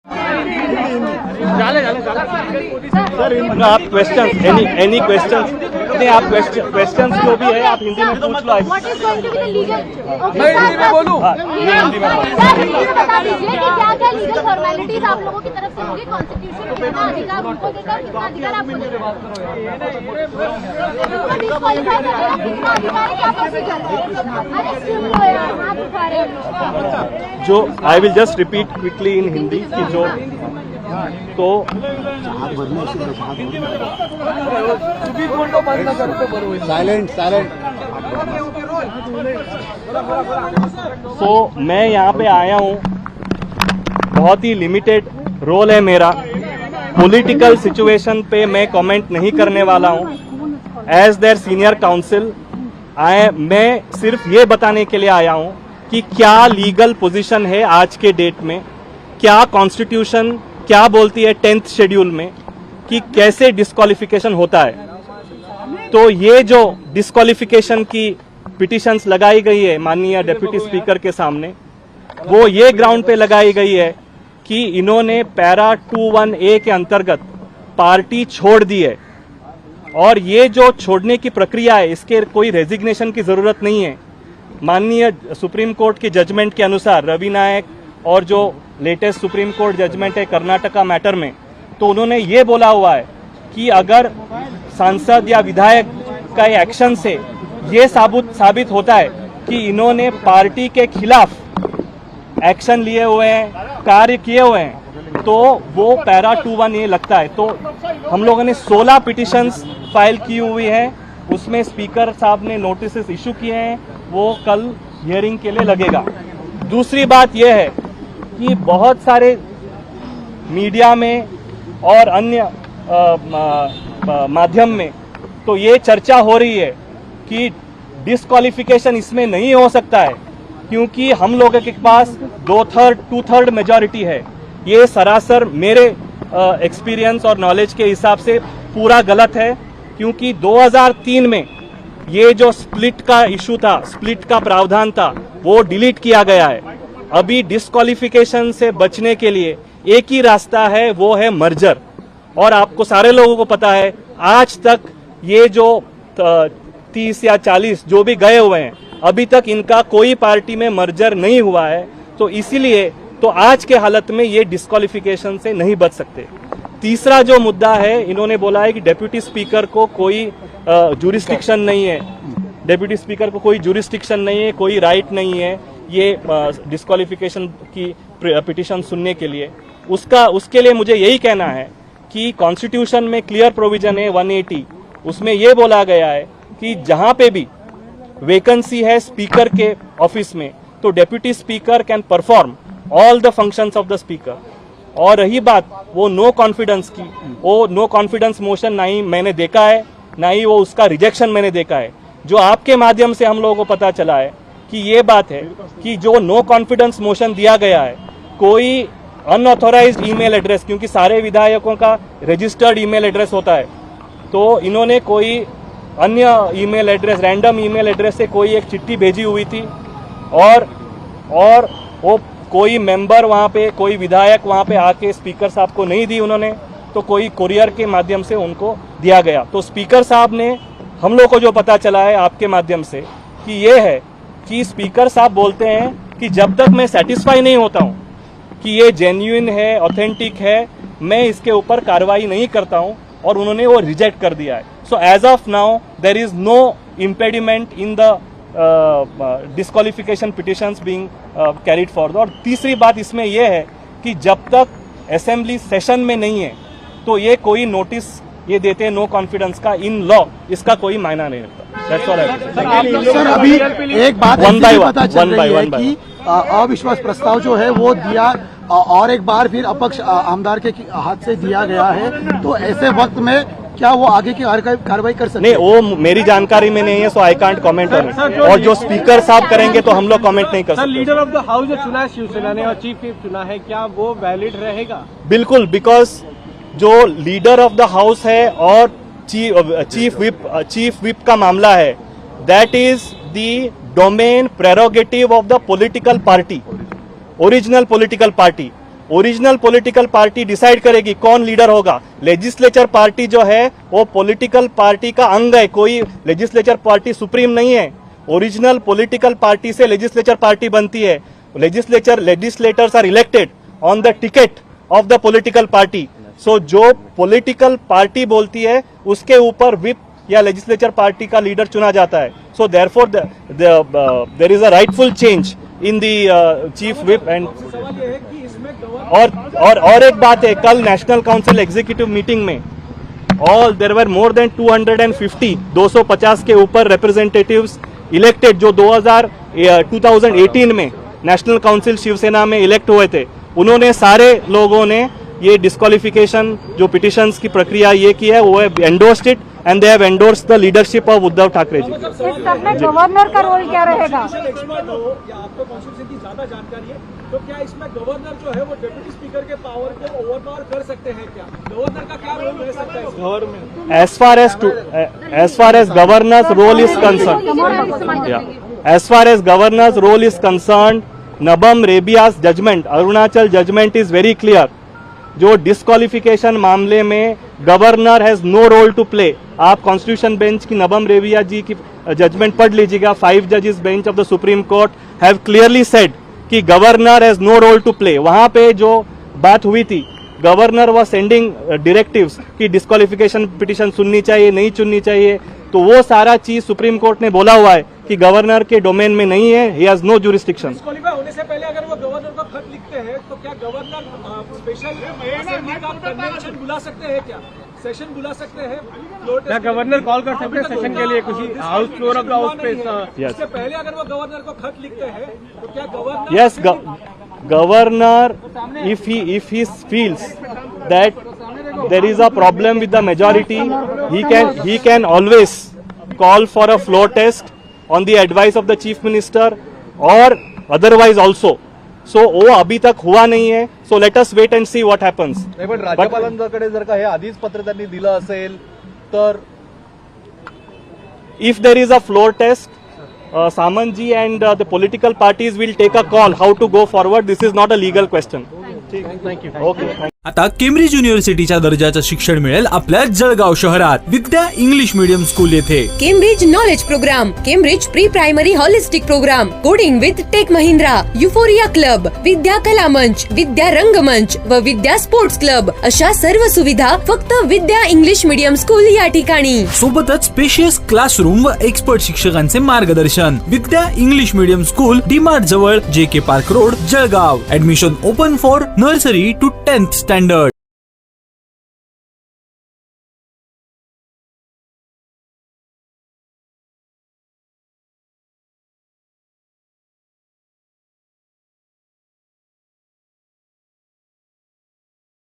Sir आप question any question नहीं, आप क्वेश्चन जो भी है आप हिंदी में पूछ लो। मैं हिंदी में बोलूं? हिंदी में बता दीजिए कि क्या क्या लीगल फॉर्मेलिटीज आप लोगों की तरफ से होगी, कॉन्स्टिट्यूशन में कितना अधिकार उनको देता है, कितना अधिकार आपको देता है, कितना अधिकार क्या प्रोसीजर है? अरे सुन लो यार, हाथ उठा रहे हैं। जो I will just repeat quickly in Hindi की जो तो साइलेंट सो मैं यहाँ पे आया हूँ, बहुत ही लिमिटेड रोल है मेरा। पॉलिटिकल सिचुएशन पे मैं कमेंट नहीं करने वाला हूँ। एज देयर सीनियर काउंसिल मैं सिर्फ ये बताने के लिए आया हूँ कि क्या लीगल पोजीशन है आज के डेट में, क्या कॉन्स्टिट्यूशन क्या बोलती है 10th शेड्यूल में कि कैसे डिस्क्वालिफिकेशन होता है। तो ये जो डिस्क्वालिफिकेशन की पिटिशंस लगाई गई है माननीय डिप्टी स्पीकर के सामने, वो ये ग्राउंड पे लगाई गई है कि इन्होंने पैरा 21A के अंतर्गत पार्टी छोड़ दी है, और ये जो छोड़ने की प्रक्रिया है इसके कोई रेजिग्नेशन की जरूरत नहीं है। माननीय सुप्रीम कोर्ट के जजमेंट के अनुसार रवि नायक और जो लेटेस्ट सुप्रीम कोर्ट जजमेंट है कर्नाटका मैटर में, तो उन्होंने ये बोला हुआ है कि अगर सांसद या विधायक का एक्शन से ये साबित होता है कि इन्होंने पार्टी के खिलाफ एक्शन लिए हुए हैं, कार्य किए हुए हैं, तो वो पैरा 21A लगता है। तो हम लोगों ने 16 पिटिशंस फाइल की हुई है, उसमें स्पीकर साहब ने नोटिस इशू किए हैं, वो कल हियरिंग के लिए लगेगा। दूसरी बात यह है कि बहुत सारे मीडिया में और अन्य माध्यम में तो ये चर्चा हो रही है कि डिस्क्वालिफिकेशन इसमें नहीं हो सकता है क्योंकि हम लोगों के पास 2/3 मेजॉरिटी है। ये सरासर मेरे एक्सपीरियंस और नॉलेज के हिसाब से पूरा गलत है, क्योंकि 2003 में ये जो स्प्लिट का इशू था, स्प्लिट का प्रावधान था, वो डिलीट किया गया है। अभी डिस्क्वालिफिकेशन से बचने के लिए एक ही रास्ता है, वो है मर्जर। और आपको सारे लोगों को पता है आज तक ये जो 30 या 40 जो भी गए हुए हैं, अभी तक इनका कोई पार्टी में मर्जर नहीं हुआ है। तो इसीलिए तो आज के हालत में ये डिस्क्वालिफिकेशन से नहीं बच सकते। तीसरा जो मुद्दा है, इन्होंने बोला है कि डेप्यूटी स्पीकर को कोई जुरिस्डिक्शन नहीं है, डेप्यूटी स्पीकर को कोई जुरिस्डिक्शन नहीं है, कोई राइट नहीं है ये डिस्क्वालिफिकेशन की पिटीशन सुनने के लिए। उसके लिए मुझे यही कहना है कि कॉन्स्टिट्यूशन में क्लियर प्रोविजन है 180, उसमें यह बोला गया है कि जहां पे भी वैकेंसी है स्पीकर के ऑफिस में, तो deputy speaker can perform all the functions of the speaker. और रही बात वो नो कॉन्फिडेंस की, वो नो कॉन्फिडेंस मोशन ना ही मैंने देखा है, ना ही वो उसका रिजेक्शन मैंने देखा है। जो आपके माध्यम से हम लोगों को पता चला है कि ये बात है कि जो नो कॉन्फिडेंस मोशन दिया गया है, कोई अनऑथोराइज्ड ईमेल एड्रेस, क्योंकि सारे विधायकों का रजिस्टर्ड ईमेल एड्रेस होता है, तो इन्होंने कोई अन्य email address, random email address से कोई एक चिट्ठी भेजी हुई थी, और वो कोई मेंबर वहाँ पे, कोई विधायक वहाँ पे आके स्पीकर साहब को नहीं दी उन्होंने, तो कोई कुरियर के माध्यम से उनको दिया गया। तो स्पीकर साहब ने, हम लोग को जो पता चला है आपके माध्यम से, कि ये है कि स्पीकर साहब बोलते हैं कि जब तक मैं सेटिस्फाई नहीं होता हूँ कि ये जेन्युइन है, ऑथेंटिक है, मैं इसके ऊपर कार्रवाई नहीं करता हूँ, और उन्होंने वो रिजेक्ट कर दिया है। So as of now there is no impediment in the disqualification petitions being carried forward. और तीसरी बात इसमें यह है कि जब तक असेंबली सेशन में नहीं है, तो ये कोई नोटिस ये देते हैं नो कॉन्फिडेंस का, इन लॉ इसका कोई मायना नहीं रखता। That's all I have to say. Sir अभी एक बात पता चल रही है कि अविश्वास प्रस्ताव जो है वो दिया, और एक बार फिर अपक्ष आमदार के हाथ से दिया गया है, तो ऐसे वक्त में क्या वो आगे की कार्रवाई कर सकते हैं? नहीं, वो मेरी जानकारी में नहीं है, so I can't comment on it. और जो स्पीकर साहब करेंगे तो हम लोग कमेंट नहीं कर सकते। लीडर ऑफ द हाउस जो चुना है शिवसेना ने और चीफ व्हिप चुना है, क्या वो वैलिड रहेगा? बिल्कुल, बिकॉज जो लीडर ऑफ द हाउस है और चीफ व्हिप का मामला है, that is the domain prerogative of the political party, original political party. Original political party decide करेगी कौन लीडर होगा। लेजिस्लेचर पार्टी जो है वो पॉलिटिकल पार्टी का अंग है, कोई लेजिस्लेचर पार्टी सुप्रीम नहीं है। ओरिजिनल पॉलिटिकल पार्टी से लेजिस्लेचर पार्टी बनती है। Legislators are elected on the ticket of the political party. So जो पॉलिटिकल पार्टी बोलती है उसके ऊपर विप या लेजिस्लेचर पार्टी का लीडर चुना जाता है। So therefore there is a rightful change in the chief whip. And और एक बात है, कल नेशनल काउंसिल एग्जीक्यूटिव मीटिंग में देयर वर मोर देन 250 के ऊपर रिप्रेजेंटेटिव्स इलेक्टेड जो 2018 में नेशनल काउंसिल शिवसेना में इलेक्ट हुए थे। उन्होंने सारे लोगों ने ये डिस्क्वालिफिकेशन जो पिटिशंस की प्रक्रिया ये की है वो endorsed it and they have endorsed the leadership of Uddhav Thackeray ji. इस सब में गवर्नर का रोल क्या रहेगा? आपको कॉन्स्टिट्यूशन की ज्यादा जानकारी है, तो क्या इसमें गवर्नर जो है वो डिप्टी स्पीकर के पावर को ओवरपावर कर सकते हैं? क्या गवर्नर का क्या रोल रह सकता है government? As far as governor's role is concerned, as far as governor's role is concerned, Nabam Rebiya's judgment, Arunachal judgment is very clear. जो डिस्क्वालिफिकेशन मामले में governor has no role to play. आप constitution bench की नबम रेबिया जी की judgement पढ़ लीजिएगा। 5 जजेस bench of the supreme court have clearly said कि governor has no role to play. वहां पे जो बात हुई थी, गवर्नर वाज सेंडिंग डिरेक्टिव्स कि डिस्क्वालिफिकेशन पिटीशन सुननी चाहिए नहीं सुननी चाहिए, तो वो सारा चीज सुप्रीम कोर्ट ने बोला हुआ है कि गवर्नर के डोमेन में नहीं है, he has no jurisdiction. Disqualify होने से पहले अगर वो गवर्नर को खत लिखते हैं तो क्या गवर्नर स्पेशल असेंबली का कन्वेंशन बुला सकते हैं? क्या सेशन बुला सकते हैं? क्या गवर्नर कॉल कर सकते हैं सेशन के लिए किसी house floor of the house पे? इससे पहले अगर वो गवर्नर को खत लिखते हैं तो क्या governor? Yes, governor, if he feels that there is a problem with the majority, he can always call for a floor test on the advice of the chief minister or otherwise also. So वो अभी तक हुआ नहीं है. So let us wait and see what happens. नाही पण राज्यपालांकडे जर का हे आधीच पत्र त्यांनी दिलं असेल तर If there is a floor test, Samanji and the political parties will take a call how to go forward. This is not a legal question. Thank you. Okay. आता केम्ब्रिज युनिव्हर्सिटीच्या दर्जाचं शिक्षण मिळेल आपल्या जळगाव शहरात विद्या इंग्लिश मीडियम स्कूल येथे. Cambridge knowledge programme, Cambridge pre primary holistic programme, coding with Tech Mahindra, euphoria club, Vidya Kala Manch, विद्या रंगमंच व विद्या स्पोर्ट्स क्लब अशा सर्व सुविधा फक्त विद्या इंग्लिश मीडियम स्कूल या ठिकाणी. सोबतच स्पेशियस क्लासरूम व एक्सपर्ट शिक्षकांचे मार्गदर्शन. Vidya English medium school, DMart जवळ, JK park road, Jalgaon. Admission open for nursery to 10th standard.